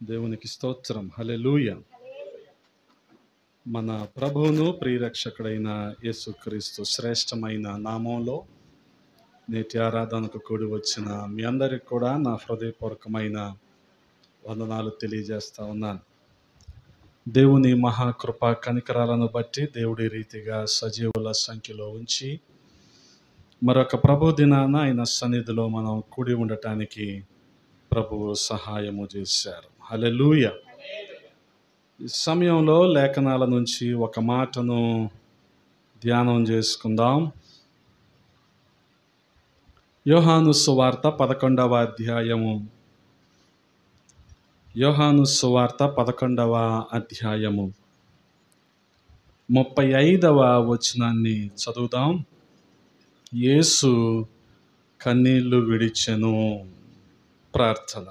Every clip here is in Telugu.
దేవునికి స్తోత్రం. హల్లెలూయా. మన ప్రభువును ప్రియరక్షకుడైన యేసుక్రీస్తు శ్రేష్టమైన నామంలో నేటి ఆరాధనకు కూడి వచ్చిన మీ అందరికి కూడా నా హృదయపూర్వకమైన వందనాలు తెలియజేస్తా ఉన్నాను. దేవుని మహాకృప కనికరాలను బట్టి దేవుడి రీతిగా సజీవుల సంఖ్యలో ఉంచి మరొక ప్రభు దినాన ఆయన సన్నిధిలో మనం కూడి ఉండటానికి ప్రభువు సహాయము చేశారు. హల్లెలూయా. ఈ సమయంలో లేఖనాల నుంచి ఒక మాటను ధ్యానం చేసుకుందాం. యోహాను సువార్త 11వ అధ్యాయము. యోహాను సువార్త 11వ అధ్యాయము 35వ వచనాన్ని చదువుదాం. యేసు కన్నీళ్లు విడిచెను. ప్రార్థన.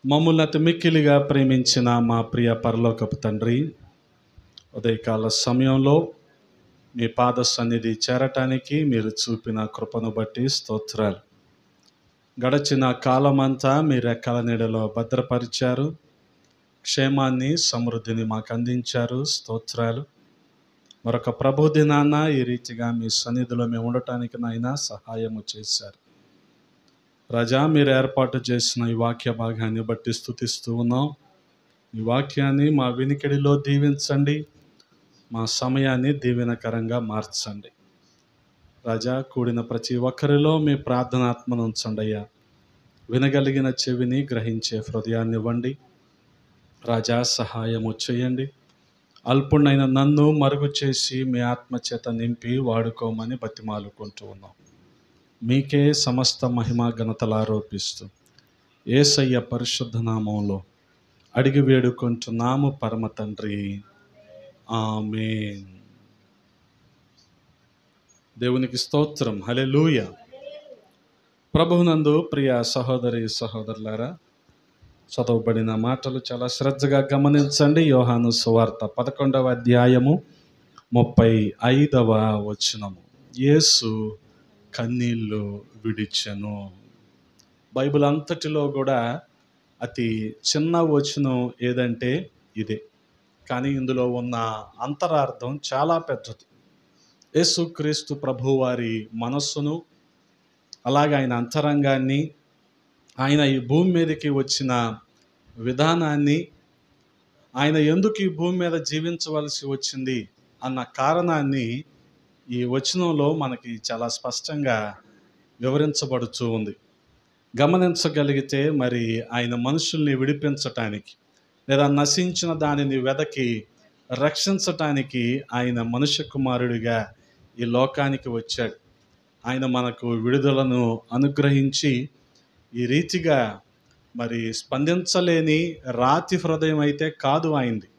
మమ్ములను అతి మిక్కిలిగా ప్రేమించిన మా ప్రియ పరలోకపు తండ్రి, ఉదయకాల సమయంలో మీ పాద సన్నిధి చేరటానికి మీరు చూపిన కృపను బట్టి స్తోత్రాలు. గడచిన కాలమంతా మీ రెక్కల నీడలో భద్రపరిచారు. క్షేమాన్ని సమృద్ధిని మాకు అందించారు. స్తోత్రాలు. మరొక ప్రభు దినాన ఈ రీతిగా మీ సన్నిధిలో మేము ఉండటానికి నాయన సహాయము చేశారు. రాజా, మీరు ఏర్పాటు చేసిన ఈ వాక్య భాగాన్ని బట్టి స్తుతిస్తూ ఉన్నాం. ఈ వాక్యాన్ని మా వినికిడిలో దీవించండి. మా సమయాన్ని దీవెనకరంగా మార్చండి. రాజా, కూడిన ప్రతి ఒక్కరిలో మీ ప్రార్థనాత్మను ఉంచండి అయ్యా. వినగలిగిన చెవిని, గ్రహించే హృదయాన్ని ఇవ్వండి. రాజా, సహాయము చేయండి. అల్పుణ్ణైన నన్ను మరుగు చేసి మీ ఆత్మచేత నింపి వాడుకోమని బతిమాలుకుంటూ ఉన్నాం. మీకే సమస్త మహిమ ఘనతలు ఆరోపిస్తూ యేసయ్య పరిశుద్ధ నామంలో అడిగి వేడుకుంటున్నాము పరమ తండ్రి. ఆమేన్. దేవునికి స్తోత్రం. హల్లెలూయా. ప్రభువునందు ప్రియ సహోదరి సహోదరులారా, చదవబడిన మాటలు చాలా శ్రద్ధగా గమనించండి. యోహాను సువార్త 11వ అధ్యాయము 35వ వచనము. యేసు కన్నీళ్లు విడిచెను. బైబిల్ అంతటిలో కూడా అతి చిన్న వచనం ఏదంటే ఇదే. కానీ ఇందులో ఉన్న అంతరార్థం చాలా పెద్దది. యేసుక్రీస్తు ప్రభువారి మనస్సును, అలాగే ఆయన అంతరంగాన్ని, ఆయన ఈ భూమి మీదకి వచ్చిన విధానాన్ని, ఆయన ఎందుకు ఈ భూమి మీద జీవించవలసి వచ్చింది అన్న కారణాన్ని ఈ వచనంలో మనకి చాలా స్పష్టంగా వివరించబడుతూ ఉంది. గమనించగలిగితే మరి ఆయన మనుషుల్ని విడిపించటానికి, లేదా నశించిన దానిని వెదకి రక్షించటానికి ఆయన మనుష్య కుమారుడిగా ఈ లోకానికి వచ్చాడు. ఆయన మనకు విడుదలను అనుగ్రహించి ఈ రీతిగా మరి స్పందించలేని రాతి హృదయం అయితే కాదు ఆయనది.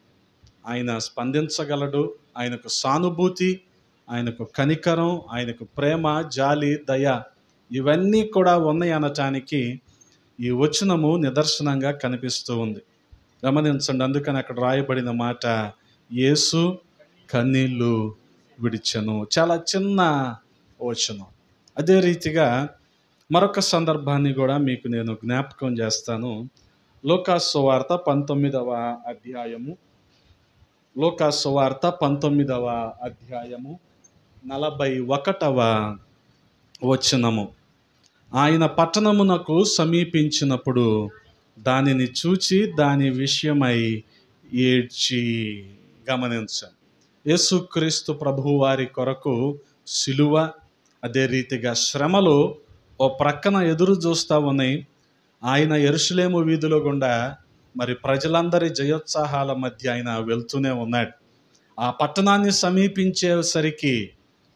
ఆయన స్పందించగలడు. ఆయనకు సానుభూతి, ఆయనకు కనికరం, ఆయనకు ప్రేమ, జాలి, దయ ఇవన్నీ కూడా ఉన్నాయి అనటానికి ఈ వచనము నిదర్శనంగా కనిపిస్తూ ఉంది. గమనించండి. అందుకని అక్కడ రాయబడిన మాట యేసు కన్నీళ్లు విడిచెను. చాలా చిన్న వచనం. అదే రీతిగా మరొక సందర్భాన్ని కూడా మీకు నేను జ్ఞాపకం చేస్తాను. లూకాసు సువార్త 19వ అధ్యాయము. లూకాసు సువార్త 19వ అధ్యాయము 41వ వచనము. ఆయన పట్టణమునకు సమీపించినప్పుడు దానిని చూచి దాని విషయమై ఏడ్చి. గమనించండి. యేసుక్రీస్తు ప్రభువు వారి కొరకు సిలువ, అదే రీతిగా శ్రమలు ఓ ప్రక్కన ఎదురు చూస్తూ ఉన్నాయి. ఆయన యెరూషలేము వీధుల గుండా మరి ప్రజలందరి జయోత్సాహాల మధ్య ఆయన వెళ్తూనే ఉన్నాడు. ఆ పట్టణాన్ని సమీపించేసరికి,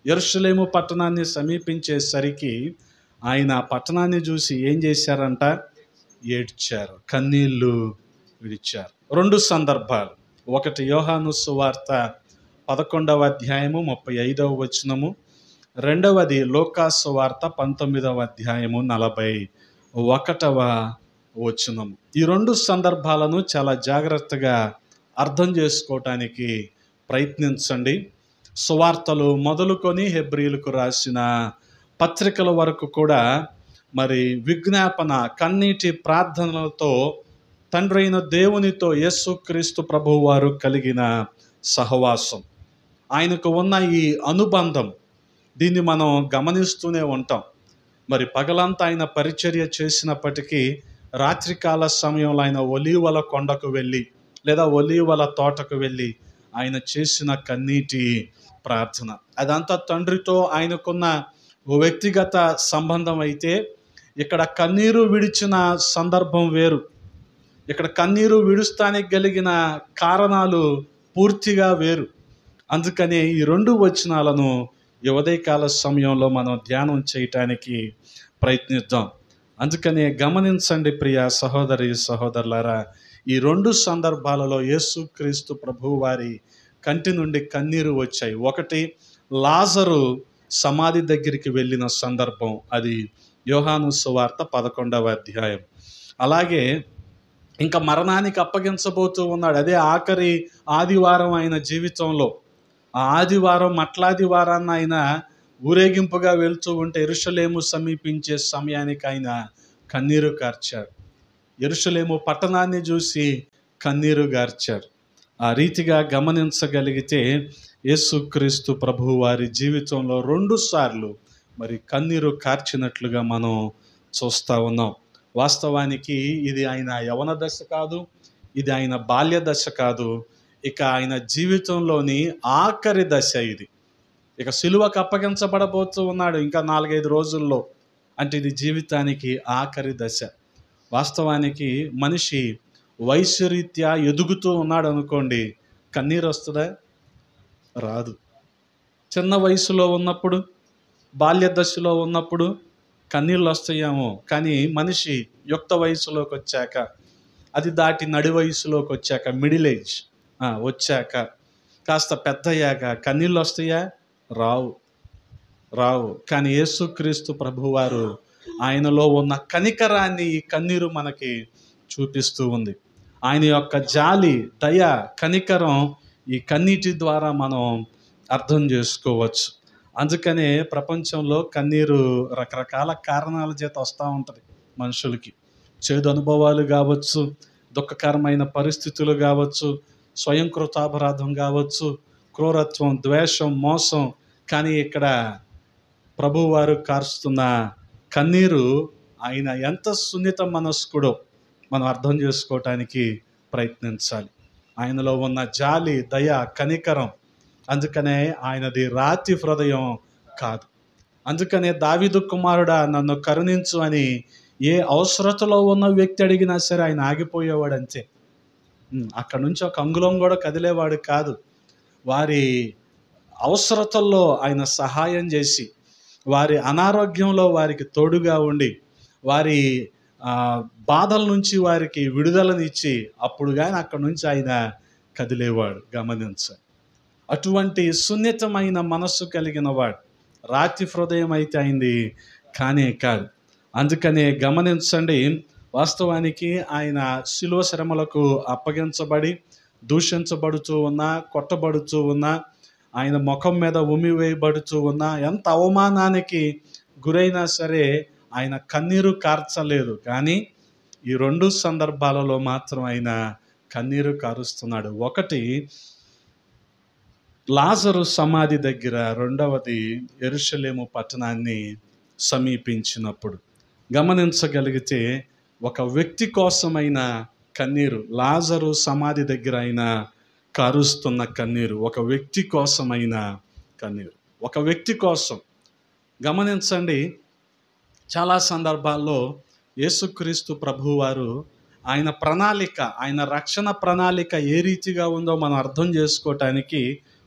యెరూషలేము పట్టణాన్ని సమీపించేసరికి ఆయన ఆ పట్టణాన్ని చూసి ఏం చేశారంట? ఏడ్చారు, కన్నీళ్లు విడిచారు. రెండు సందర్భాలు. ఒకటి యోహాను సువార్త 11వ అధ్యాయము 35వ వచనము. రెండవది లూకాసు సువార్త 19వ అధ్యాయము 41వ వచనము. ఈ రెండు సందర్భాలను చాలా జాగ్రత్తగా అర్థం చేసుకోవటానికి ప్రయత్నించండి. సువార్తలు మొదలుకొని హెబ్రీయులకు రాసిన పత్రికల వరకు కూడా మరి విజ్ఞాపన కన్నీటి ప్రార్థనలతో తండ్రి అయిన దేవునితో యేసుక్రీస్తు ప్రభువు వారు కలిగిన సహవాసం, ఆయనకు ఉన్న ఈ అనుబంధం, దీన్ని మనం గమనిస్తూనే ఉంటాం. మరి పగలంతా ఆయన పరిచర్య చేసినప్పటికీ రాత్రికాల సమయంలో ఆయన ఒలీవల కొండకు వెళ్ళి లేదా ఒలీవల తోటకు వెళ్ళి ఆయన చేసిన కన్నీటి ప్రార్థన, అదంతా తండ్రితో ఆయనకున్న ఓ వ్యక్తిగత సంబంధం అయితే, ఇక్కడ కన్నీరు విడిచిన సందర్భం వేరు. ఇక్కడ కన్నీరు విడుస్తానికి కలిగిన కారణాలు పూర్తిగా వేరు. అందుకనే ఈ 2 వచనాలను ఈ ఉదయకాల సమయంలో మనం ధ్యానం చేయటానికి ప్రయత్నిద్దాం. అందుకనే గమనించండి ప్రియ సహోదరి సహోదరులారా, ఈ 2 సందర్భాలలో యేసుక్రీస్తు ప్రభువు వారి కంటి నుండి కన్నీరు వచ్చాయి. ఒకటి, లాజరు సమాధి దగ్గరికి వెళ్ళిన సందర్భం, అది యోహాను సువార్త 11వ అధ్యాయం. అలాగే ఇంకా మరణానికి అప్పగించబోతూ ఉన్నాడు, అదే ఆఖరి ఆదివారం ఆయన జీవితంలో. ఆ ఆదివారం మట్లాదివారాన్ని ఆయన ఊరేగింపుగా వెళ్తూ ఉంటే యెరూషలేము సమీపించే సమయానికి ఆయన కన్నీరు కార్చాడు. యెరూషలేము పట్టణాన్ని చూసి కన్నీరు గార్చారు. ఆ రీతిగా గమనించగలిగితే యేసుక్రీస్తు ప్రభువు వారి జీవితంలో 2 సార్లు మరి కన్నీరు కార్చినట్లుగా మనం చూస్తూ ఉన్నాం. వాస్తవానికి ఇది ఆయన యవన దశ కాదు, ఇది ఆయన బాల్య దశ కాదు, ఇక ఆయన జీవితంలోని ఆఖరి దశ ఇది. ఇక సిలువకు అప్పగించబడబోతూ ఉన్నాడు ఇంకా 4-5 రోజుల్లో, అంటే ఇది జీవితానికి ఆఖరి దశ. వాస్తవానికి మనిషి వయసు రీత్యా ఎదుగుతూ ఉన్నాడు అనుకోండి, కన్నీరు వస్తుందా? రాదు. చిన్న వయసులో ఉన్నప్పుడు, బాల్య దశలో ఉన్నప్పుడు కన్నీళ్ళు వస్తాయేమో, కానీ మనిషి యుక్త వయసులోకి వచ్చాక, అది దాటి నడి వయసులోకి వచ్చాక, మిడిల్ ఏజ్ వచ్చాక, కాస్త పెద్దయ్యాక కన్నీళ్ళు వస్తాయా? రావు. కానీ యేసుక్రీస్తు ప్రభువారు ఆయనలో ఉన్న కనికరాన్ని ఈ కన్నీరు మనకి చూపిస్తూ ఉంది. ఆయన యొక్క జాలి, దయ, కనికరం ఈ కన్నీటి ద్వారా మనం అర్థం చేసుకోవచ్చు. అందుకనే ప్రపంచంలో కన్నీరు రకరకాల కారణాల చేత వస్తూ ఉంటుంది మనుషులకి. చేదు అనుభవాలు కావచ్చు, దుఃఖకరమైన పరిస్థితులు కావచ్చు, స్వయం కృతాపరాధం కావచ్చు, క్రూరత్వం, ద్వేషం, మోసం. కానీ ఇక్కడ ప్రభువారు కారుస్తున్న కన్నీరు, ఆయన ఎంత సున్నిత మనస్కుడో మనం అర్థం చేసుకోవటానికి ప్రయత్నించాలి. ఆయనలో ఉన్న జాలి, దయ, కనికరం. అందుకనే ఆయనది రాతి హృదయం కాదు. అందుకనే దావీదు కుమారుడా నన్ను కరుణించు అని ఏ అవసరతలో ఉన్న వ్యక్తి అడిగినా సరే ఆయన ఆగిపోయేవాడు అంతే. అక్కడి నుంచి ఒక అంగుళం కూడా కదిలేవాడు కాదు. వారి అవసరతల్లో ఆయన సహాయం చేసి, వారి అనారోగ్యంలో వారికి తోడుగా ఉండి, వారి బాధల నుంచి వారికి విడుదలనిచ్చి, అప్పుడు కానీ అక్కడి నుంచి ఆయన కదిలేవాడు. గమనించాలి. అటువంటి సున్నితమైన మనస్సు కలిగిన వాడు. రాతి హృదయం అయితే అయింది కానే కాదు. అందుకనే గమనించండి, వాస్తవానికి ఆయన శిలువ శ్రమలకు అప్పగించబడి దూషించబడుతూ ఉన్నా, కొట్టబడుతూ ఉన్నా, ఆయన ముఖం మీద ఉమ్మివేయబడుతూ ఉన్నా, ఎంత అవమానానికి గురైనా సరే ఆయన కన్నీరు కార్చలేదు. కానీ ఈ 2 సందర్భాలలో మాత్రం ఆయన కన్నీరు కారుస్తున్నాడు. ఒకటి లాజరు సమాధి దగ్గర, రెండవది యెరూషలేము పట్టణాన్ని సమీపించినప్పుడు. గమనించగలిగితే ఒక వ్యక్తి కోసమైన కన్నీరు, లాజరు సమాధి దగ్గర ఆయన కారుస్తున్న కన్నీరు, ఒక వ్యక్తి కోసమైన కన్నీరు, ఒక వ్యక్తి కోసం. గమనించండి, చాలా సందర్భాల్లో యేసుక్రీస్తు ప్రభువారు ఆయన ప్రణాళిక, ఆయన రక్షణ ప్రణాళిక ఏ రీతిగా ఉందో మనం అర్థం చేసుకోవటానికి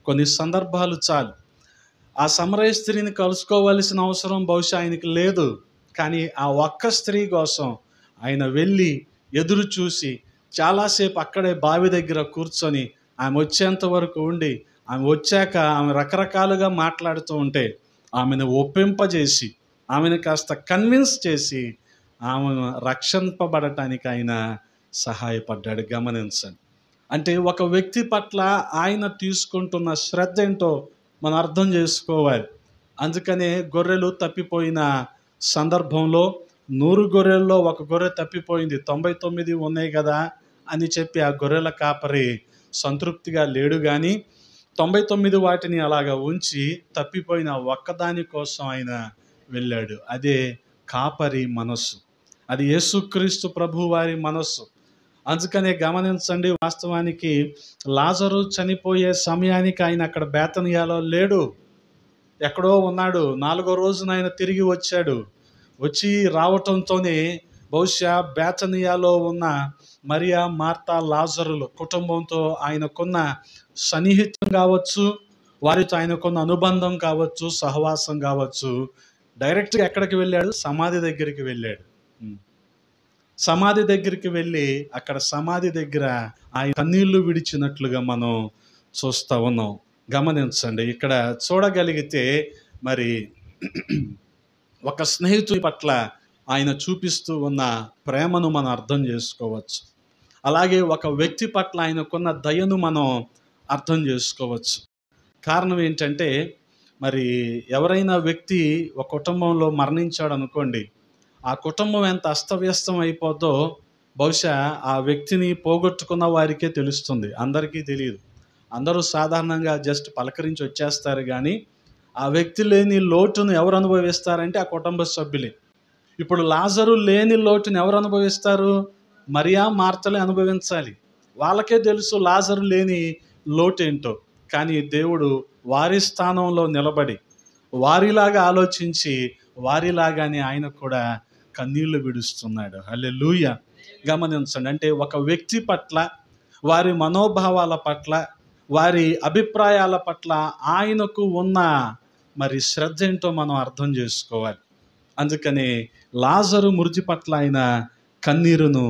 కొన్ని సందర్భాలు చాలు. ఆ సమరయ స్త్రీని కలుసుకోవలసిన అవసరం బహుశా ఆయనకి లేదు, కానీ ఆ ఒక్క స్త్రీ కోసం ఆయన వెళ్ళి ఎదురు చూసి చాలాసేపు అక్కడే బావి దగ్గర కూర్చొని ఆమె వచ్చేంత వరకు ఉండి, ఆమె వచ్చాక ఆమె రకరకాలుగా మాట్లాడుతూ ఉంటే ఆమెను ఒప్పింపజేసి, ఆమెను కాస్త కన్విన్స్ చేసి ఆమెను రక్షింపబడటానికి ఆయన సహాయపడ్డాడు. గమనించండి. అంటే ఒక వ్యక్తి పట్ల ఆయన తీసుకుంటున్న శ్రద్ధ ఏంటో మనం అర్థం చేసుకోవాలి. అందుకనే గొర్రెలు తప్పిపోయిన సందర్భంలో 100 గొర్రెల్లో ఒక గొర్రె తప్పిపోయింది, 99 ఉన్నాయి కదా అని చెప్పి ఆ గొర్రెల కాపరి సంతృప్తిగా లేడు. కానీ 99 వాటిని అలాగా ఉంచి తప్పిపోయిన ఒక్కదాని కోసం ఆయన వెళ్ళాడు. అదే కాపరి మనస్సు, అది యేసుక్రీస్తు ప్రభు వారి మనస్సు. అందుకనే గమనించండి, వాస్తవానికి లాజరు చనిపోయే సమయానికి ఆయన అక్కడ బేతనియాలో లేడు, ఎక్కడో ఉన్నాడు. 4వ రోజున ఆయన తిరిగి వచ్చాడు. వచ్చి రావటంతోనే బహుశా బేతనియాలో ఉన్న మరియా, మార్తా, లాజరులు కుటుంబంతో ఆయనకున్న సన్నిహితం కావచ్చు, వారితో ఆయనకున్న అనుబంధం కావచ్చు, సహవాసం కావచ్చు, డైరెక్ట్గా ఎక్కడికి వెళ్ళాడు? సమాధి దగ్గరికి వెళ్ళాడు. సమాధి దగ్గరికి వెళ్ళి అక్కడ సమాధి దగ్గర ఆయన కన్నీళ్లు విడిచినట్లుగా మనం చూస్తూ ఉన్నాం. గమనించండి, ఇక్కడ చూడగలిగితే మరి ఒక స్నేహితుడి పట్ల ఆయన చూపిస్తూ ఉన్న ప్రేమను మనం అర్థం చేసుకోవచ్చు. అలాగే ఒక వ్యక్తి పట్ల ఆయనకున్న దయను మనం అర్థం చేసుకోవచ్చు. కారణం ఏంటంటే, మరి ఎవరైనా వ్యక్తి ఒక కుటుంబంలో మరణించాడు అనుకోండి, ఆ కుటుంబం ఎంత అస్తవ్యస్తం అయిపోద్దో బహుశా ఆ వ్యక్తిని పోగొట్టుకున్న వారికే తెలుస్తుంది, అందరికీ తెలియదు. అందరూ సాధారణంగా జస్ట్ పలకరించి వచ్చేస్తారు, కానీ ఆ వ్యక్తి లేని లోటును ఎవరు అనుభవిస్తారంటే ఆ కుటుంబ సభ్యులే. ఇప్పుడు లాజరు లేని లోటును ఎవరు అనుభవిస్తారు? మరియా, మార్తలే అనుభవించాలి. వాళ్ళకే తెలుసు లాజరు లేని లోటు ఏంటో. కానీ దేవుడు వారి స్థానంలో నిలబడి వారిలాగా ఆలోచించి వారిలాగానే ఆయన కూడా కన్నీళ్లు విడుస్తున్నాడు. హల్లెలూయా. గమనించండి, అంటే ఒక వ్యక్తి పట్ల, వారి మనోభావాల పట్ల, వారి అభిప్రాయాల పట్ల ఆయనకు ఉన్న మరి శ్రద్ధ ఏంటో మనం అర్థం చేసుకోవాలి. అందుకని లాజరు మృతి పట్ల ఆయన కన్నీరును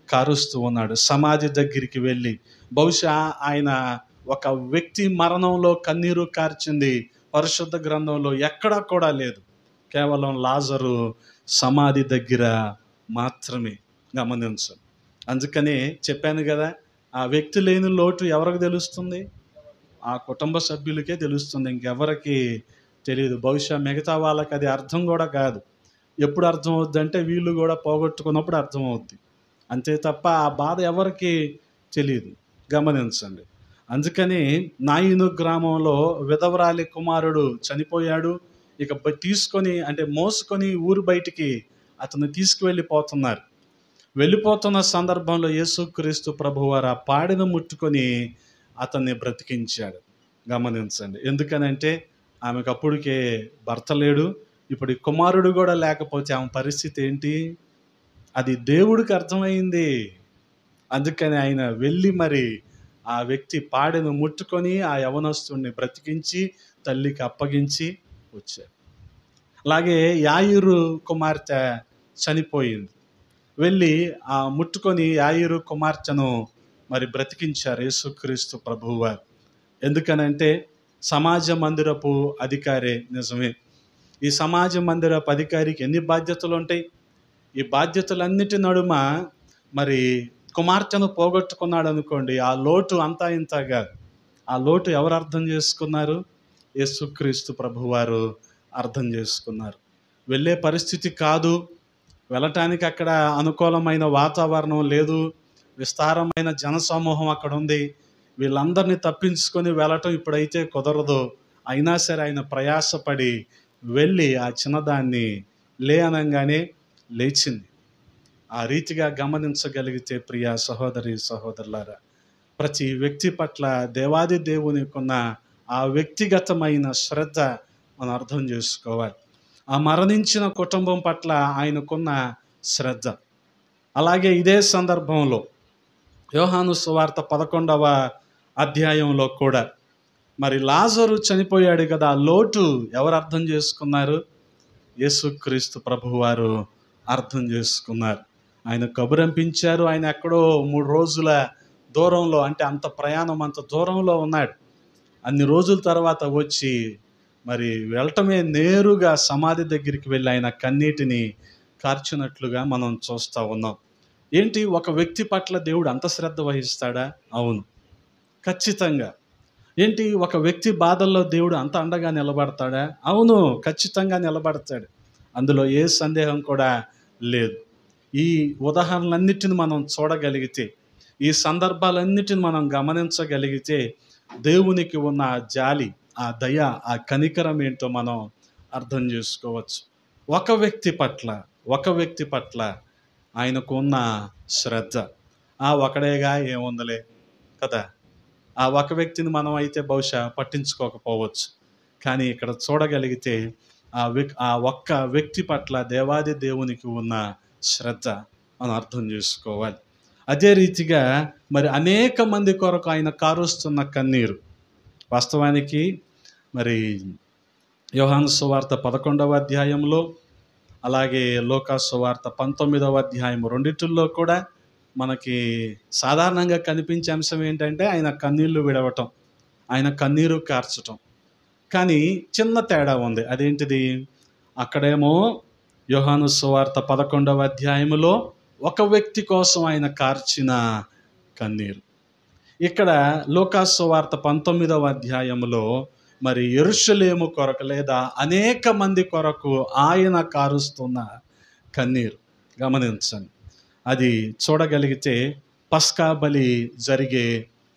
కారుస్తూ ఉన్నాడు. సమాధి దగ్గరికి వెళ్ళి, బహుశా ఆయన ఒక వ్యక్తి మరణంలో కన్నీరు కార్చింది పరిశుద్ధ గ్రంథంలో ఎక్కడా కూడా లేదు, కేవలం లాజరు సమాధి దగ్గర మాత్రమే. గమనించండి. అందుకనే చెప్పాను కదా, ఆ వ్యక్తి లేని లోటు ఎవరికి తెలుస్తుంది? ఆ కుటుంబ సభ్యులకే తెలుస్తుంది, ఇంకెవరికి తెలియదు. బహుశా మిగతా వాళ్ళకి అది అర్థం కూడా కాదు. ఎప్పుడు అర్థం అవుద్ది అంటే వీళ్ళు కూడా పోగొట్టుకున్నప్పుడు అర్థమవుద్ది, అంతే తప్ప ఆ బాధ ఎవరికి తెలియదు. గమనించండి. అందుకని నాయిను గ్రామంలో విధవరాలి కుమారుడు చనిపోయాడు. ఇక తీసుకొని, అంటే మోసుకొని ఊరు బయటికి అతను తీసుకువెళ్ళిపోతున్నారు. వెళ్ళిపోతున్న సందర్భంలో యేసుక్రీస్తు ప్రభువారు ఆ పాడెను ముట్టుకొని అతన్ని బ్రతికించాడు. గమనించండి. ఎందుకనంటే ఆమెకు అప్పటికే భర్త లేడు, ఇప్పుడు ఈ కుమారుడు కూడా లేకపోతే ఆమె పరిస్థితి ఏంటి? అది దేవుడికి అర్థమైంది. అందుకని ఆయన వెళ్ళి మరి ఆ వ్యక్తి పాడెను ముట్టుకొని ఆ యవనస్తుడిని బ్రతికించి తల్లికి అప్పగించి వచ్చాడు. అలాగే యాయిరు కుమార్తె చనిపోయింది. వెళ్ళి ఆ ముట్టుకొని యాయిరు కుమార్తెను మరి బ్రతికించారు యేసుక్రీస్తు ప్రభువారు. ఎందుకనంటే సమాజ మందిరపు అధికారే, నిజమే. ఈ సమాజ మందిరపు అధికారికి ఎన్ని బాధ్యతలు ఉంటాయి? ఈ బాధ్యతలన్నిటి నడుమ మరి కుమార్తెను పోగొట్టుకున్నాడు అనుకోండి, ఆ లోటు అంతా ఇంత కాదు. ఆ లోటు ఎవరు అర్థం చేసుకున్నారు? యేసుక్రీస్తు ప్రభువారు అర్థం చేసుకున్నారు. వెళ్ళే పరిస్థితి కాదు, వెళ్ళటానికి అక్కడ అనుకూలమైన వాతావరణం లేదు, విస్తారమైన జనసమూహం అక్కడ ఉంది, వీళ్ళందరినీ తప్పించుకొని వెళ్ళటం ఇప్పుడైతే కుదరదు. అయినా సరే ఆయన ప్రయాసపడి వెళ్ళి ఆ చిన్నదాన్ని లే అనగానే లేచింది. ఆ రీతిగా గమనించగలిగితే ప్రియ సహోదరి సహోదరులారా, ప్రతి వ్యక్తి పట్ల దేవాది దేవునికున్న ఆ వ్యక్తిగతమైన శ్రద్ధ మనం అర్థం చేసుకోవాలి. ఆ మరణించిన కుటుంబం పట్ల ఆయనకున్న శ్రద్ధ. అలాగే ఇదే సందర్భంలో యోహాను సువార్త 11వ అధ్యాయంలో కూడా మరి లాజరు చనిపోయాడు కదా, ఆ లోటు ఎవరు అర్థం చేసుకున్నారు? యేసుక్రీస్తు ప్రభువారు అర్థం చేసుకున్నారు. ఆయన కబురంపించారు. ఆయన ఎక్కడో 3 రోజుల దూరంలో, అంటే అంత ప్రయాణం, అంత దూరంలో ఉన్నాడు. అన్ని రోజుల తర్వాత వచ్చి మరి వెళ్ళటమే నేరుగా సమాధి దగ్గరికి వెళ్ళి ఆయన కన్నీటిని కార్చినట్లుగా మనం చూస్తూ ఉన్నాం. ఏంటి, ఒక వ్యక్తి పట్ల దేవుడు అంత శ్రద్ధ వహిస్తాడా? అవును, ఖచ్చితంగా. ఏంటి, ఒక వ్యక్తి బాధల్లో దేవుడు అంత అండగా నిలబడతాడా? అవును, ఖచ్చితంగా నిలబడతాడు. అందులో ఏ సందేహం కూడా లేదు. ఈ ఉదాహరణలన్నిటిని మనం చూడగలిగితే, ఈ సందర్భాలన్నిటిని మనం గమనించగలిగితే దేవునికి ఉన్న ఆ జాలి, ఆ దయ, ఆ కనికరం ఏంటో మనం అర్థం చేసుకోవచ్చు. ఒక వ్యక్తి పట్ల ఆయనకు ఉన్న శ్రద్ధ, ఒకడేగా ఏముందిలే కదా, ఆ ఒక వ్యక్తిని మనం అయితే బహుశా పట్టించుకోకపోవచ్చు. కానీ ఇక్కడ చూడగలిగితే ఆ ఒక్క వ్యక్తి పట్ల దేవాది దేవునికి ఉన్న శ్రద్ధ మనం అర్థం చేసుకోవాలి. అదే రీతిగా మరి అనేక మంది కొరకు ఆయన కారుస్తున్న కన్నీరు, వాస్తవానికి మరి యోహాను సువార్త 11వ అధ్యాయంలో, అలాగే లూకా సువార్త 19వ అధ్యాయం, రెండిటిల్లో కూడా మనకి సాధారణంగా కనిపించే అంశం ఏంటంటే ఆయన కన్నీళ్లు విడవటం, ఆయన కన్నీరు కార్చటం. కానీ చిన్న తేడా ఉంది. అదేంటిది? అక్కడేమో యోహాను సువార్త 11వ అధ్యాయములో ఒక వ్యక్తి కోసం ఆయన కార్చిన కన్నీరు. ఇక్కడ లూకా సువార్త 19వ అధ్యాయములో మరి యెరూషలేము కొరకు లేదా అనేక మంది కొరకు ఆయన కారుస్తున్న కన్నీరు గమనించండి. అది చూడగలిగితే పస్కా బలి జరిగే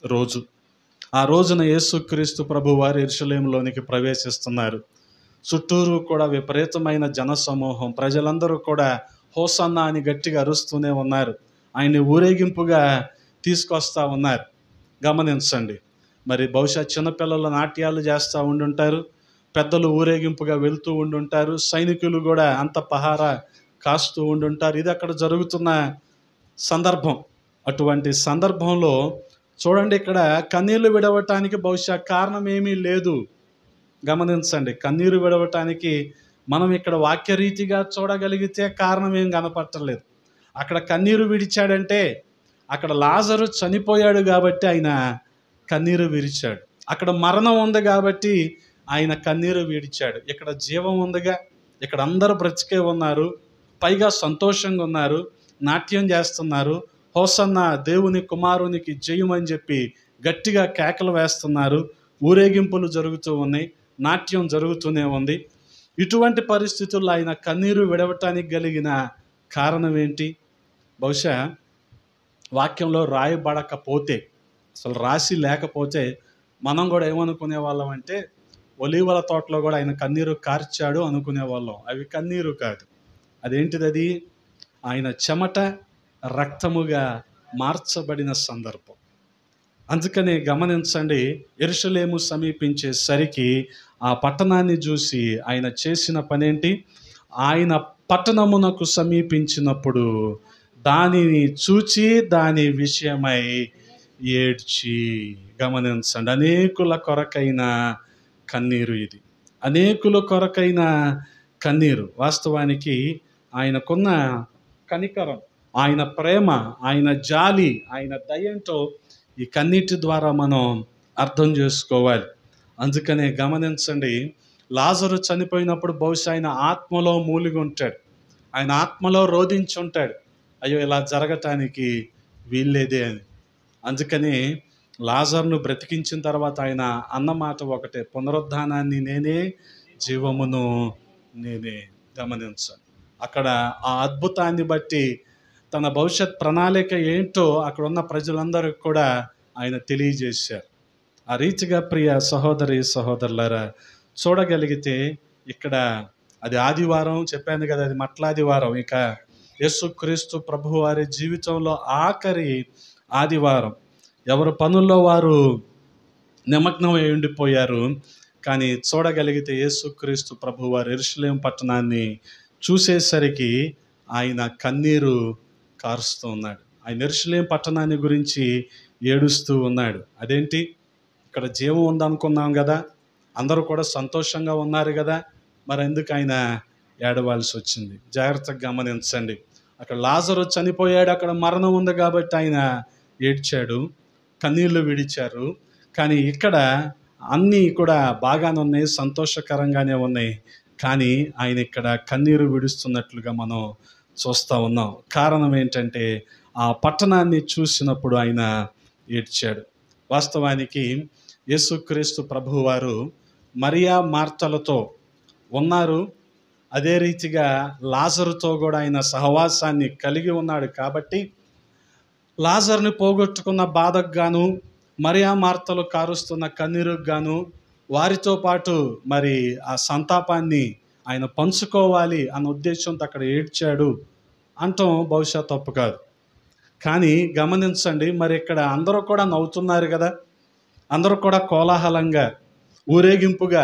రోజు. ఆ రోజున యేసుక్రీస్తు ప్రభువారు యెరూషలేములోనికి ప్రవేశిస్తున్నారు. చుట్టూరు కూడా విపరీతమైన జనసమూహం, ప్రజలందరూ కూడా హోసన్నా అని గట్టిగా అరుస్తూనే ఉన్నారు. ఆయన్ని ఊరేగింపుగా తీసుకొస్తా ఉన్నారు. గమనించండి. మరి బహుశా చిన్నపిల్లలు నాట్యాలు చేస్తూ ఉండుంటారు, పెద్దలు ఊరేగింపుగా వెళ్తూ ఉండుంటారు, సైనికులు కూడా అంత పహారా కాస్తూ ఉండుంటారు. ఇది అక్కడ జరుగుతున్న సందర్భం. అటువంటి సందర్భంలో చూడండి, ఇక్కడ కన్నీళ్లు విడవటానికి బహుశా కారణం ఏమీ లేదు. గమనించండి, కన్నీరు విడవటానికి మనం ఇక్కడ వాక్యరీతిగా చూడగలిగితే కారణం ఏం కనపట్టలేదు. అక్కడ కన్నీరు విడిచాడంటే అక్కడ లాజరు చనిపోయాడు కాబట్టి ఆయన కన్నీరు విడిచాడు. అక్కడ మరణం ఉంది కాబట్టి ఆయన కన్నీరు విడిచాడు. ఇక్కడ జీవం ఉందిగా, ఇక్కడ అందరూ బ్రతికే ఉన్నారు, పైగా సంతోషంగా ఉన్నారు, నాట్యం చేస్తున్నారు, హోసన్నా దేవుని కుమారునికి జయమని చెప్పి గట్టిగా కేకలు వేస్తున్నారు, ఊరేగింపులు జరుగుతూ ఉన్నాయి, నాట్యం జరుగుతూనే ఉంది. ఇటువంటి పరిస్థితుల్లో ఆయన కన్నీరు విడవటానికి కలిగిన కారణం ఏంటి? బహుశా వాక్యంలో రాయబడకపోతే, అసలు రాసి లేకపోతే మనం కూడా ఏమనుకునే వాళ్ళం అంటే ఒలీవల తోటలో కూడా ఆయన కన్నీరు కార్చాడు అనుకునే వాళ్ళం. అవి కన్నీరు కాదు. అదేంటిది? ఆయన చెమట రక్తముగా మార్చబడిన సందర్భం. అందుకని గమనించండి, యెరూషలేము సమీపించేసరికి ఆ పట్టణాన్ని చూసి ఆయన చేసిన పనేంటి? ఆయన పట్టణమునకు సమీపించినప్పుడు దానిని చూచి దాని విషయమై ఏడ్చి. గమనించండి, అనేకుల కొరకైన కన్నీరు ఇది, అనేకుల కొరకైన కన్నీరు. వాస్తవానికి ఆయనకున్న కనికరం, ఆయన ప్రేమ, ఆయన జాలి, ఆయన దయంతో ఈ కన్నీటి ద్వారా మనం అర్థం చేసుకోవాలి. అందుకనే గమనించండి, లాజరు చనిపోయినప్పుడు బహుశా ఆయన ఆత్మలో మూలిగి ఉంటాడు, ఆయన ఆత్మలో రోధించి ఉంటాడు, అయ్యో ఇలా జరగటానికి వీల్లేదే అని. అందుకని లాజరును బ్రతికించిన తర్వాత ఆయన అన్నమాట ఒకటే, పునరుద్ధానాన్ని నేనే, జీవమును నేనే. గమనించండి, అక్కడ ఆ అద్భుతాన్ని బట్టి తన భవిష్యత్ ప్రణాళిక ఏంటో అక్కడ ఉన్న ప్రజలందరికీ కూడా ఆయన తెలియజేశారు. ఆ రీతిగా ప్రియ సహోదరి సహోదరులారా, చూడగలిగితే ఇక్కడ అది ఆదివారం చెప్పాను కదా, అది మట్లాదివారం. ఇక యేసుక్రీస్తు ప్రభువు వారి జీవితంలో ఆఖరి ఆదివారం. ఎవరి పనుల్లో వారు నిమగ్నమై ఉండిపోయారు. కానీ చూడగలిగితే యేసుక్రీస్తు ప్రభువు వారు యెరూషలేము పట్టణాన్ని చూసేసరికి ఆయన కన్నీరు కారుస్తూ ఉన్నాడు. ఆయన యెరూషలేము పట్టణాన్ని గురించి ఏడుస్తూ ఉన్నాడు. అదేంటి? ఇక్కడ జీవం ఉందనుకున్నాం కదా, అందరూ కూడా సంతోషంగా ఉన్నారు కదా, మరి ఎందుకు ఆయన ఏడవాల్సి వచ్చింది? జాగ్రత్తగా గమనించండి. అక్కడ లాజరు చనిపోయాడు, అక్కడ మరణం ఉంది కాబట్టి ఆయన ఏడ్చాడు, కన్నీళ్లు విడిచారు. కానీ ఇక్కడ అన్నీ కూడా బాగానే ఉన్నాయి, సంతోషకరంగానే ఉన్నాయి. కానీ ఆయన ఇక్కడ కన్నీరు విడుస్తున్నట్లుగా మనం చూస్తూ ఉన్నాం. కారణం ఏంటంటే ఆ పట్టణాన్ని చూసినప్పుడు ఆయన ఏడ్చాడు. వాస్తవానికి యేసుక్రీస్తు ప్రభువారు మరియా మార్తలతో ఉన్నారు. అదే రీతిగా లాజరుతో కూడా ఆయన సహవాసాన్ని కలిగి ఉన్నాడు. కాబట్టి లాజర్ని పోగొట్టుకున్న బాధకు గాను, మరియా మార్తలు కారుస్తున్న కన్నీరుకు గాను, వారితో పాటు మరి ఆ సంతాపాన్ని ఆయన పంచుకోవాలి అన్న ఉద్దేశంతో అక్కడ ఏడ్చాడు అంటాం బహుశా తప్పు కాదు. కానీ గమనించండి, మరి ఇక్కడ అందరూ కూడా నవ్వుతున్నారు కదా, అందరూ కూడా కోలాహలంగా ఊరేగింపుగా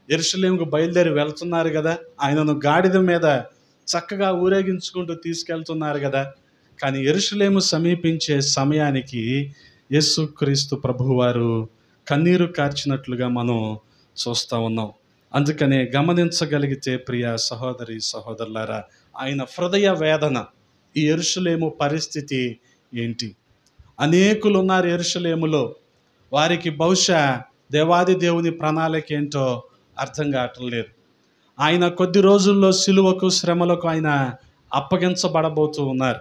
యెరూషలేముకు బయలుదేరి వెళ్తున్నారు కదా, ఆయనను గాడిద మీద చక్కగా ఊరేగించుకుంటూ తీసుకెళ్తున్నారు కదా. కానీ యెరూషలేము సమీపించే సమయానికి యేసుక్రీస్తు ప్రభువారు కన్నీరు కార్చినట్లుగా మనం చూస్తూ ఉన్నాం. అందుకనే గమనించగలిగితే ప్రియ సహోదరి సహోదరులారా, ఆయన హృదయ వేదన, ఈ యెరూషలేము పరిస్థితి ఏంటి? అనేకులు ఉన్నారు యెరూషలేములో, వారికి బహుశా దేవాది దేవుని ప్రణాళిక ఏంటో అర్థం కావటం లేదు. ఆయన కొద్ది రోజుల్లో సిలువకు శ్రమలకు ఆయన అప్పగించబడబోతూ ఉన్నారు.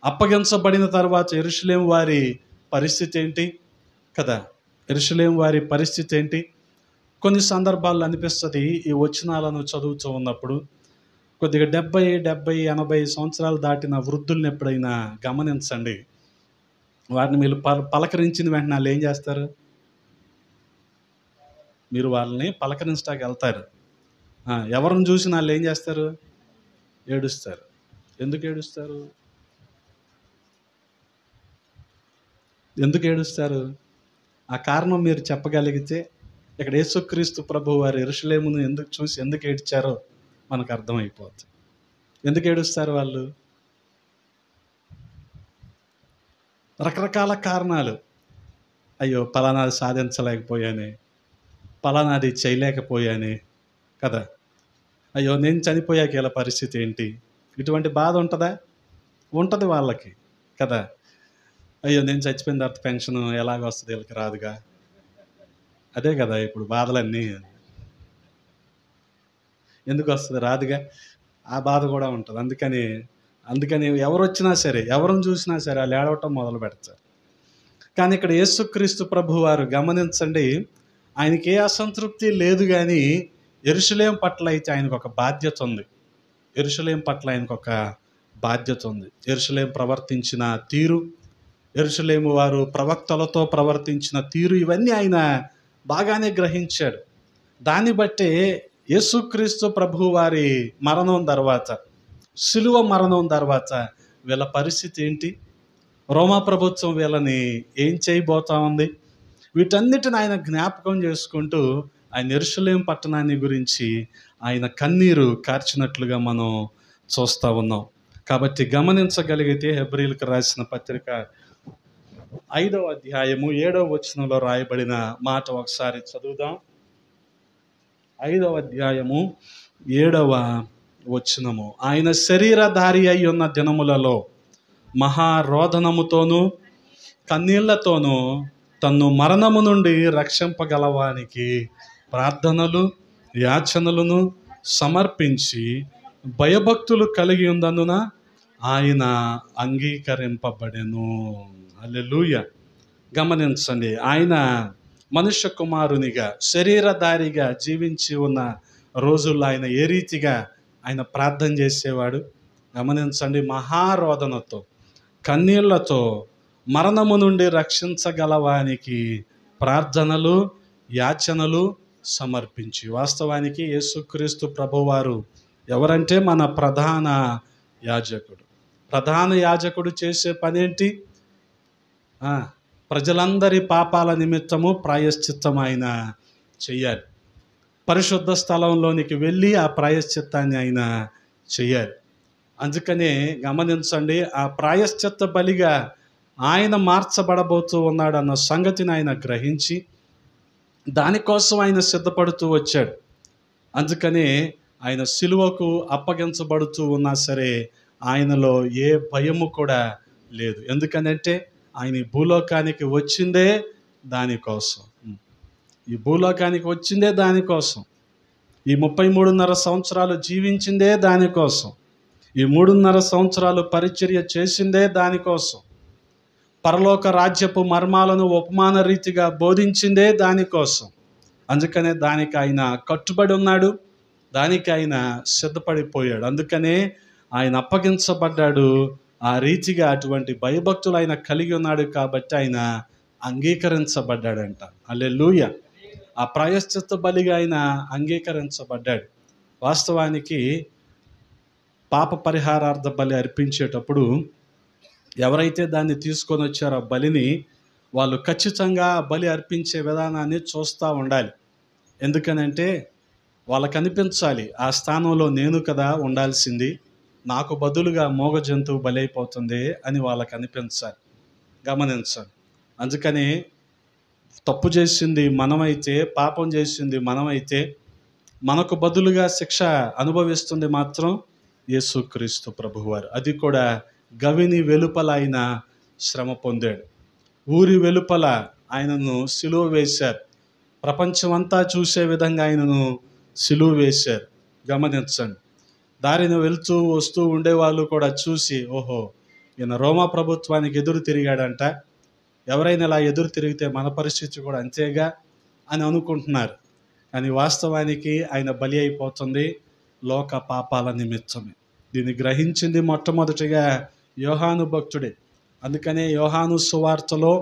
అప్పగించబడిన తర్వాత యెరూషలేము వారి పరిస్థితి ఏంటి కదా, యెరూషలేము వారి పరిస్థితి ఏంటి? కొన్ని సందర్భాల్లో అనిపిస్తుంది, ఈ వచనాలను చదువుతూ ఉన్నప్పుడు కొద్దిగా 70, 80 సంవత్సరాలు దాటిన వృద్ధుల్ని ఎప్పుడైనా గమనించండి. వారిని మీరు పలకరించిన వెంటనే వాళ్ళు ఏం చేస్తారు? మీరు వాళ్ళని పలకరించడానికి వెళ్తారు. ఎవరిని చూసిన వాళ్ళు ఏం చేస్తారు? ఏడుస్తారు. ఎందుకు ఏడుస్తారు? ఎందుకు ఏడుస్తారు? ఆ కారణం మీరు చెప్పగలిగితే, ఇక్కడ యేసుక్రీస్తు ప్రభువు వారు యెరూషలేమును ఎందుకు చూసి ఎందుకు ఏడ్చారో మనకు అర్థమైపోతుంది. ఎందుకు ఏడుస్తారు వాళ్ళు? రకరకాల కారణాలు. అయ్యో పలానాది సాధించలేకపోయానే, పలానాది చేయలేకపోయానే కదా, అయ్యో నేను చనిపోయాక ఇలా పరిస్థితి ఏంటి, ఇటువంటి బాధ ఉంటుందా? ఉంటుంది వాళ్ళకి కదా. అయ్యో నేను చచ్చిపోయిన తర్వాత పెన్షన్ ఎలాగ వస్తుంది, వీళ్ళకి రాదుగా. అదే కదా ఇప్పుడు బాధలన్నీ. ఎందుకు వస్తుంది? రాదుగా. ఆ బాధ కూడా ఉంటుంది. అందుకని ఎవరు వచ్చినా సరే, ఎవరిని చూసినా సరే వాళ్ళు ఏడవటం మొదలు పెడతారు. కానీ ఇక్కడ యేసుక్రీస్తు ప్రభు వారు గమనించండి, ఆయనకి ఏ అసంతృప్తి లేదు, కానీ యెరూషలేము పట్ల అయితే ఆయనకు ఒక బాధ్యత ఉంది. యెరూషలేము పట్ల ఆయనకు ఒక బాధ్యత ఉంది. యెరూషలేము ప్రవర్తించిన తీరు, యెరూషలేము వారు ప్రవక్తలతో ప్రవర్తించిన తీరు, ఇవన్నీ ఆయన బాగానే గ్రహించాడు. దాన్ని బట్టే యేసుక్రీస్తు ప్రభు వారి మరణం తర్వాత, సిలువ మరణం తర్వాత వీళ్ళ పరిస్థితి ఏంటి, రోమా ప్రభుత్వం వీళ్ళని ఏం చేయబోతా ఉంది, వీటన్నిటిని ఆయన జ్ఞాపకం చేసుకుంటూ ఆయన యెరూషలేము పట్టణాన్ని గురించి ఆయన కన్నీరు కార్చినట్లుగా మనం చూస్తూ ఉన్నాం. కాబట్టి గమనించగలిగితే హెబ్రీయులకు రాసిన పత్రిక 5వ అధ్యాయము 7వ వచనంలో రాయబడిన మాట ఒకసారి చదువుదాం. 5వ అధ్యాయము 7వ వచనము. ఆయన శరీరధారి అయి ఉన్న దినములలో మహారోదనముతోనూ కన్నీళ్లతోనూ తన్ను మరణము నుండి రక్షింపగలవానికి ప్రార్థనలు యాచనలను సమర్పించి భయభక్తులు కలిగి ఉన్నందున ఆయన అంగీకరింపబడెను. హల్లెలూయా. గమనించండి, ఆయన మనుష్య కుమారునిగా శరీరధారిగా జీవించి ఉన్న రోజుల్లో ఆయన ఏ రీతిగా ఆయన ప్రార్థన చేసేవాడు గమనించండి. మహారోదనతో కన్నీళ్లతో మరణము నుండి రక్షించగలవానికి ప్రార్థనలు యాచనలు సమర్పించి. వాస్తవానికి యేసుక్రీస్తు ప్రభువారు ఎవరంటే మన ప్రధాన యాజకుడు. ప్రధాన యాజకుడు చేసే పనేంటి? ప్రజలందరి పాపాల నిమిత్తము ప్రాయశ్చిత్తం ఆయన చెయ్యాలి. పరిశుద్ధ స్థలంలోనికి వెళ్ళి ఆ ప్రాయశ్చిత్తాన్ని ఆయన చెయ్యాలి. అందుకనే గమనించండి, ఆ ప్రాయశ్చిత్త బలిగా ఆయన మార్చబడబోతూ ఉన్నాడు అన్న సంగతిని ఆయన గ్రహించి దానికోసం ఆయన సిద్ధపడుతూ వచ్చాడు. అందుకనే ఆయన సిలువకు అప్పగించబడుతూ ఉన్నా సరే ఆయనలో ఏ భయము కూడా లేదు. ఎందుకనంటే ఆయన ఈ భూలోకానికి వచ్చిందే దానికోసం. ఈ భూలోకానికి వచ్చిందే దానికోసం. ఈ 33.5 సంవత్సరాలు జీవించిందే దానికోసం. ఈ 3.5 సంవత్సరాలు పరిచర్య చేసిందే దానికోసం. పరలోక రాజ్యపు మర్మాలను ఉపమాన రీతిగా బోధించిందే దానికోసం. అందుకనే దానికి ఆయన కట్టుబడి ఉన్నాడు, దానికి ఆయన సిద్ధపడిపోయాడు. అందుకనే ఆయన అప్పగించబడ్డాడు. ఆ రీతిగా అటువంటి భయభక్తులు ఆయన కలిగి ఉన్నాడు కాబట్టి ఆయన అంగీకరించబడ్డాడంట. హల్లెలూయా. ఆ ప్రాయశ్చిత్త బలిగా ఆయన అంగీకరించబడ్డాడు. వాస్తవానికి పాప పరిహారార్థ బలి అర్పించేటప్పుడు ఎవరైతే దాన్ని తీసుకొని వచ్చారో ఆ బలిని, వాళ్ళు ఖచ్చితంగా బలి అర్పించే విధానాన్ని చూస్తూ ఉండాలి. ఎందుకనంటే వాళ్ళకు అనిపించాలి, ఆ స్థానంలో నేను కదా ఉండాల్సింది, నాకు బదులుగా మూగ జంతువు బలైపోతుంది అని వాళ్ళకు అనిపించాలి, గమనించాలి. అందుకని తప్పు చేసింది మనమైతే, పాపం చేసింది మనమైతే, మనకు బదులుగా శిక్ష అనుభవిస్తుంది మాత్రం యేసుక్రీస్తు ప్రభువారు. అది కూడా గవిని వెలుపల ఆయన శ్రమ పొందాడు. ఊరి వెలుపల ఆయనను సిలువ వేశారు. ప్రపంచమంతా చూసే విధంగా ఆయనను సిలువ వేశారు. గమనించండి. దారిన వెళ్తూ వస్తూ ఉండేవాళ్ళు కూడా చూసి, ఓహో, ఈయన రోమా ప్రభుత్వానికి ఎదురు తిరిగాడంట, ఎవరైనా ఇలా ఎదురు తిరిగితే మన పరిస్థితి కూడా అంతేగా అని అనుకుంటున్నారు. కానీ వాస్తవానికి ఆయన బలి అయిపోతుంది లోక పాపాల నిమిత్తమే. దీన్ని గ్రహించింది మొట్టమొదటిగా యోహాను భక్తుడే. అందుకనే యోహాను సువార్తలో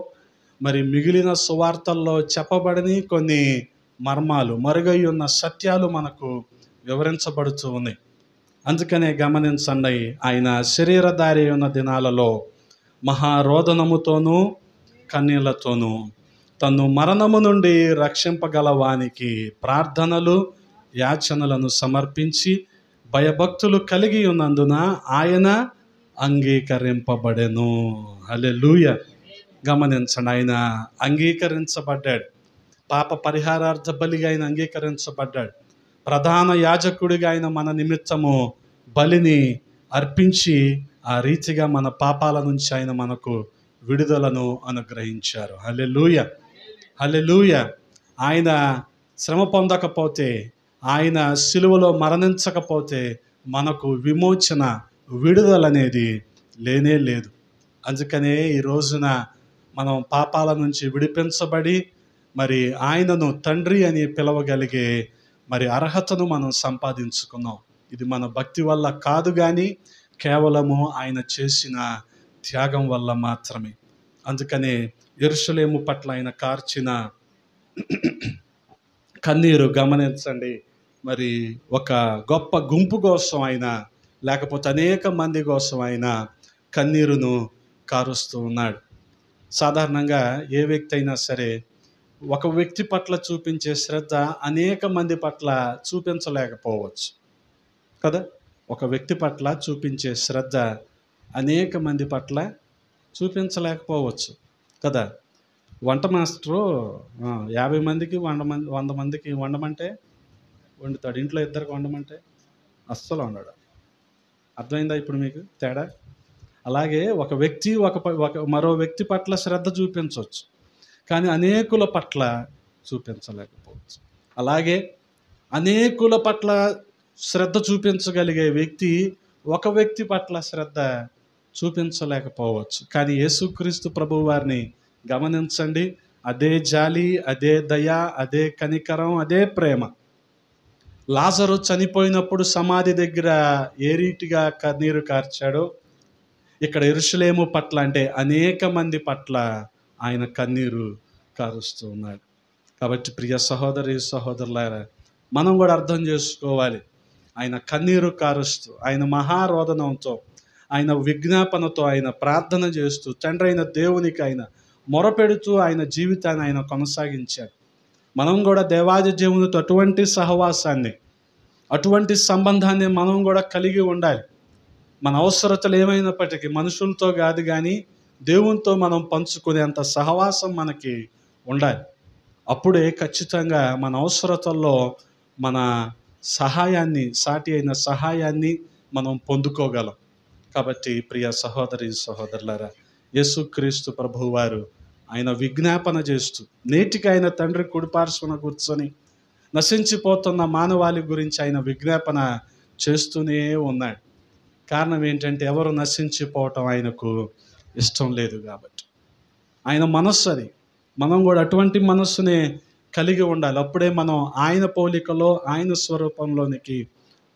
మరి మిగిలిన సువార్తల్లో చెప్పబడని కొన్ని మర్మాలు, మరుగై ఉన్న సత్యాలు మనకు వివరించబడుతూ ఉన్నాయి. అందుకనే గమనించండి, ఆయన శరీరధారి ఉన్న దినాలలో మహారోదనముతోనూ కన్నీళ్లతోనూ తను మరణము నుండి రక్షింపగలవానికి ప్రార్థనలు యాచనలను సమర్పించి భయభక్తులు కలిగి ఉన్నందున ఆయన అంగీకరింపబడెను. హల్లెలూయా. గమనించండి, ఆయన అంగీకరించబడ్డాడు. పాప పరిహారార్థ బలిగా ఆయన అంగీకరించబడ్డాడు. ప్రధాన యాజకుడిగా ఆయన మన నిమిత్తము బలిని అర్పించి ఆ రీతిగా మన పాపాల నుంచి ఆయన మనకు విడుదలను అనుగ్రహించారు. హల్లెలూయా, హల్లెలూయా. ఆయన శ్రమ పొందకపోతే, ఆయన సిలువలో మరణించకపోతే మనకు విమోచన, విడుదల అనేది లేనే లేదు. అందుకనే ఈ రోజున మనం పాపాల నుంచి విడిపించబడి మరి ఆయనను తండ్రి అని పిలవగలిగే మరి అర్హతను మనం సంపాదించుకున్నాం. ఇది మన భక్తి వల్ల కాదు, కానీ కేవలము ఆయన చేసిన త్యాగం వల్ల మాత్రమే. అందుకనే యెరూషలేము పట్ల ఆయన కార్చిన కన్నీరు గమనించండి. మరి ఒక గొప్ప గుంపు కోసం ఆయన, లేకపోతే అనేక మంది కోసం ఆయన కన్నీరును కారుస్తూ ఉన్నాడు. సాధారణంగా ఏ వ్యక్తి అయినా సరే ఒక వ్యక్తి పట్ల చూపించే శ్రద్ధ అనేక మంది పట్ల చూపించలేకపోవచ్చు కదా. ఒక వ్యక్తి పట్ల చూపించే శ్రద్ధ అనేక మంది పట్ల చూపించలేకపోవచ్చు కదా. వంట మాస్టరు 50 మందికి 100 మందికి వండమంటే వండుతాడు, ఇంట్లో ఇద్దరికి వండమంటే అస్సలు వండాడు. అర్థమైందా ఇప్పుడు మీకు తేడా? అలాగే ఒక వ్యక్తి మరో వ్యక్తి పట్ల శ్రద్ధ చూపించవచ్చు, కానీ అనేకుల పట్ల చూపించలేకపోవచ్చు. అలాగే అనేకుల పట్ల శ్రద్ధ చూపించగలిగే వ్యక్తి ఒక వ్యక్తి పట్ల శ్రద్ధ చూపించలేకపోవచ్చు. కానీ యేసుక్రీస్తు ప్రభువు వారిని గమనించండి, అదే జాలి, అదే దయ, అదే కనికరం, అదే ప్రేమ. లాజరు చనిపోయినప్పుడు సమాధి దగ్గర ఏ రీతిగా కన్నీరు కార్చాడో, ఇక్కడ యెరూషలేము పట్ల, అంటే అనేక మంది పట్ల ఆయన కన్నీరు కారుస్తూ ఉన్నాడు. కాబట్టి ప్రియ సహోదరి సహోదరులారా, మనం కూడా అర్థం చేసుకోవాలి. ఆయన కన్నీరు కారుస్తూ, ఆయన మహారోదనంతో, ఆయన విజ్ఞాపనతో, ఆయన ప్రార్థన చేస్తూ, తండ్రి అయిన దేవునికి ఆయన మొరపెడుతూ ఆయన జీవితాన్ని ఆయన కొనసాగించాడు. మనం కూడా దేవాది దేవునితో అటువంటి సహవాసాన్ని, అటువంటి సంబంధాన్ని మనం కూడా కలిగి ఉండాలి. మన అవసరతలు ఏమైనప్పటికీ మనుషులతో కాదు, కానీ దేవునితో మనం పంచుకునేంత సహవాసం మనకి ఉండాలి. అప్పుడే ఖచ్చితంగా మన అవసరతల్లో మన సహాయాన్ని, సాటి అయిన సహాయాన్ని మనం పొందుకోగలం. కాబట్టి ప్రియ సహోదరి సహోదరులారా, యేసుక్రీస్తు ప్రభువు వారు ఆయన విజ్ఞాపన చేస్తూ, నేటికి ఆయన తండ్రి కుడిపార్శ్వన కూర్చొని నశించిపోతున్న మానవాళి గురించి ఆయన విజ్ఞాపన చేస్తూనే ఉన్నాడు. కారణం ఏంటంటే ఎవరు నశించిపోవటం ఆయనకు ఇష్టం లేదు కాబట్టి. ఆయన మనస్సు అది. మనం కూడా అటువంటి మనస్సునే కలిగి ఉండాలి. అప్పుడే మనం ఆయన పోలికలో ఆయన స్వరూపంలోనికి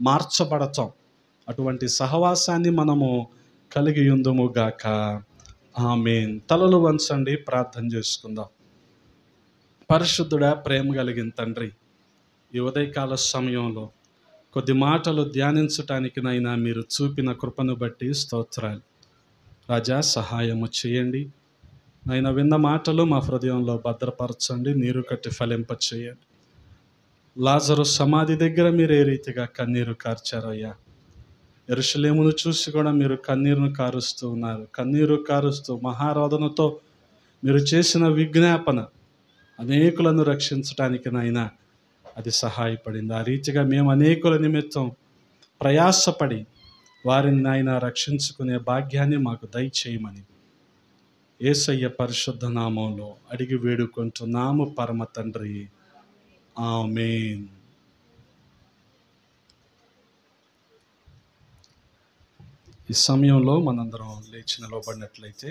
మార్చబడతాం. అటువంటి సహవాసాన్ని మనము కలిగి ఉందుము గాక. ఆమేన్. తలలు వంచండి, ప్రార్థన చేసుకుందాం. పరిశుద్ధుడా, ప్రేమ కలిగిన తండ్రి, ఈ ఉదయకాల సమయంలో కొద్ది మాటలు ధ్యానించటానికి నైనా మీరు చూపిన కృపను బట్టి స్తోత్రాలు. రాజా, సహాయము చేయండి. నైనా విన్న మాటలు మా హృదయంలో భద్రపరచండి, నీరు కట్టి ఫలింప చేయండి. లాజరు సమాధి దగ్గర మీరు ఏ రీతిగా కన్నీరు కార్చారయ్యా, యెరూషలేమును చూసి కూడా మీరు కన్నీరును కారుస్తూ ఉన్నారు. కన్నీరు కారుస్తూ మహారోదనతో మీరు చేసిన విజ్ఞాపన అనేకులను రక్షించటానికి నాయన అది సహాయపడింది. ఆ రీతిగా మేము అనేకుల నిమిత్తం ప్రయాసపడి వారిని నాయన రక్షించుకునే భాగ్యాన్ని మాకు దయచేయమని యేసయ్య పరిశుద్ధ నామంలో అడిగి వేడుకుంటున్నాము పరమ తండ్రి. ఆమేన్. ఈ సమయంలో మనందరం లేచి నిలబడినట్లయితే